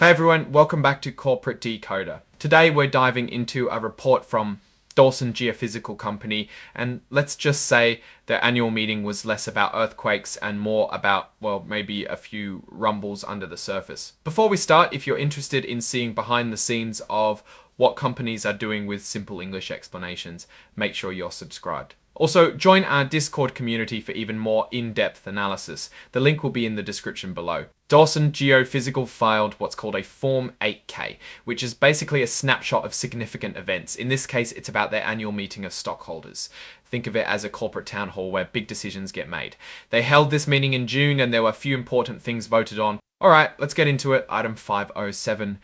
Hey everyone, welcome back to Corporate Decoder. Today we're diving into a report from Dawson Geophysical company, and let's just say their annual meeting was less about earthquakes and more about, well, maybe a few rumbles under the surface. Before we start, if you're interested in seeing behind the scenes of what companies are doing with simple English explanations, make sure you're subscribed. Also, join our Discord community for even more in-depth analysis. The link will be in the description below. Dawson Geophysical filed what's called a Form 8K, which is basically a snapshot of significant events. In this case, it's about their annual meeting of stockholders. Think of it as a corporate town hall where big decisions get made. They held this meeting in June and there were a few important things voted on. Alright, let's get into it. Item 507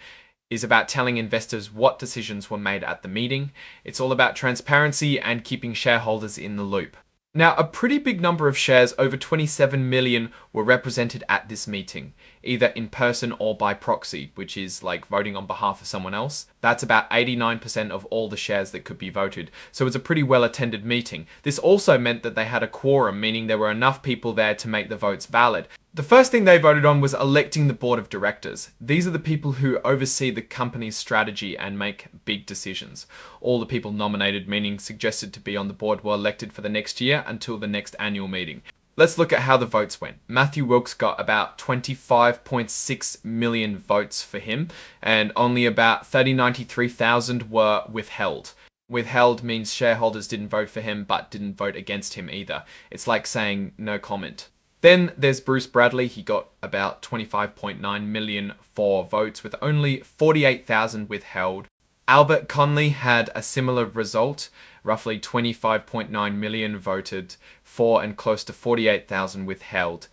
is about telling investors what decisions were made at the meeting. It's all about transparency and keeping shareholders in the loop. Now, a pretty big number of shares, over 27 million, were represented at this meeting, either in person or by proxy, which is like voting on behalf of someone else. That's about 89% of all the shares that could be voted, so it's a pretty well-attended meeting. This also meant that they had a quorum, meaning there were enough people there to make the votes valid. The first thing they voted on was electing the board of directors. These are the people who oversee the company's strategy and make big decisions. All the people nominated, meaning suggested to be on the board, were elected for the next year until the next annual meeting. Let's look at how the votes went. Matthew Wilkes got about 25.6 million votes for him, and only about 93,000 were withheld. Withheld means shareholders didn't vote for him but didn't vote against him either. It's like saying no comment. Then there's Bruce Bradley. He got about 25.9 million for votes with only 48,000 withheld. Albert Conley had a similar result, roughly 25.9 million voted for and close to 48,000 withheld.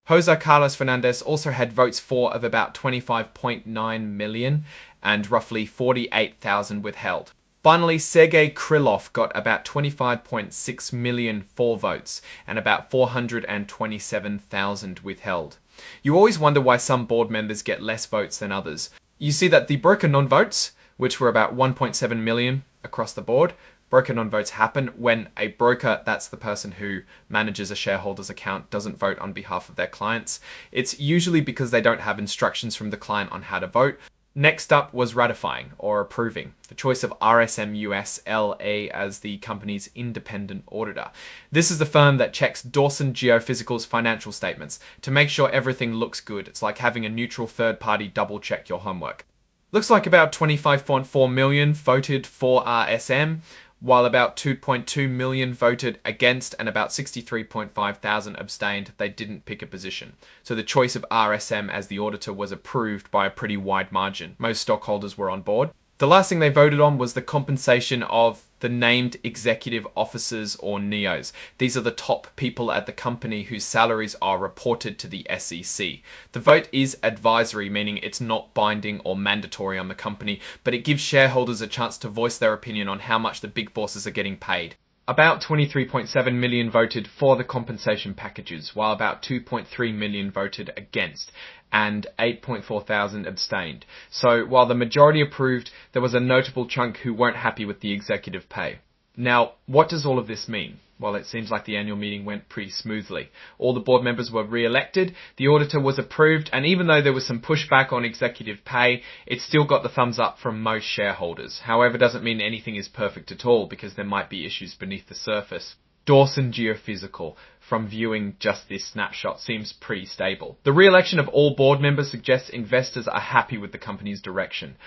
Jose Carlos Fernandez also had votes for of about 25.9 million and roughly 48,000 withheld. Finally, Sergei Krylov got about 25.6 million for votes and about 427,000 withheld. You always wonder why some board members get less votes than others. You see that the broker non-votes, which were about 1.7 million across the board, broker non-votes happen when a broker, that's the person who manages a shareholder's account, doesn't vote on behalf of their clients. It's usually because they don't have instructions from the client on how to vote. Next up was ratifying or approving, the choice of RSM US LA as the company's independent auditor. This is the firm that checks Dawson Geophysical's financial statements to make sure everything looks good. It's like having a neutral third party double check your homework. Looks like about 25.4 million voted for RSM, while about 2.2 million voted against and about 63.5 thousand abstained. They didn't pick a position. So the choice of RSM as the auditor was approved by a pretty wide margin. Most stockholders were on board. The last thing they voted on was the compensation of the named executive officers or NEOs. These are the top people at the company whose salaries are reported to the SEC. The vote is advisory, meaning it's not binding or mandatory on the company, but it gives shareholders a chance to voice their opinion on how much the big bosses are getting paid. About 23.7 million voted for the compensation packages, while about 2.3 million voted against, and 8.4 thousand abstained. So while the majority approved, there was a notable chunk who weren't happy with the executive pay. Now, what does all of this mean? Well, it seems like the annual meeting went pretty smoothly. All the board members were re-elected, the auditor was approved, and even though there was some pushback on executive pay, it still got the thumbs up from most shareholders. However, it doesn't mean anything is perfect at all, because there might be issues beneath the surface. Dawson Geophysical, from viewing just this snapshot, seems pretty stable. The re-election of all board members suggests investors are happy with the company's direction.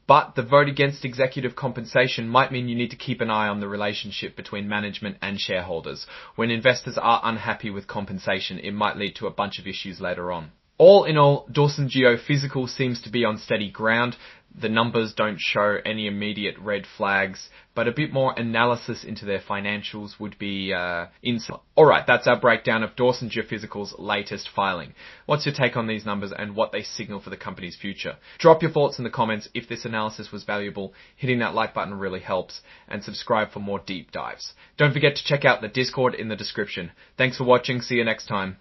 But the vote against executive compensation might mean you need to keep an eye on the relationship between management and shareholders. When investors are unhappy with compensation, it might lead to a bunch of issues later on. All in all, Dawson Geophysical seems to be on steady ground. The numbers don't show any immediate red flags, but a bit more analysis into their financials would be insight. Alright, that's our breakdown of Dawson Geophysical's latest filing. What's your take on these numbers and what they signal for the company's future? Drop your thoughts in the comments. If this analysis was valuable, hitting that like button really helps, and subscribe for more deep dives. Don't forget to check out the Discord in the description. Thanks for watching, see you next time.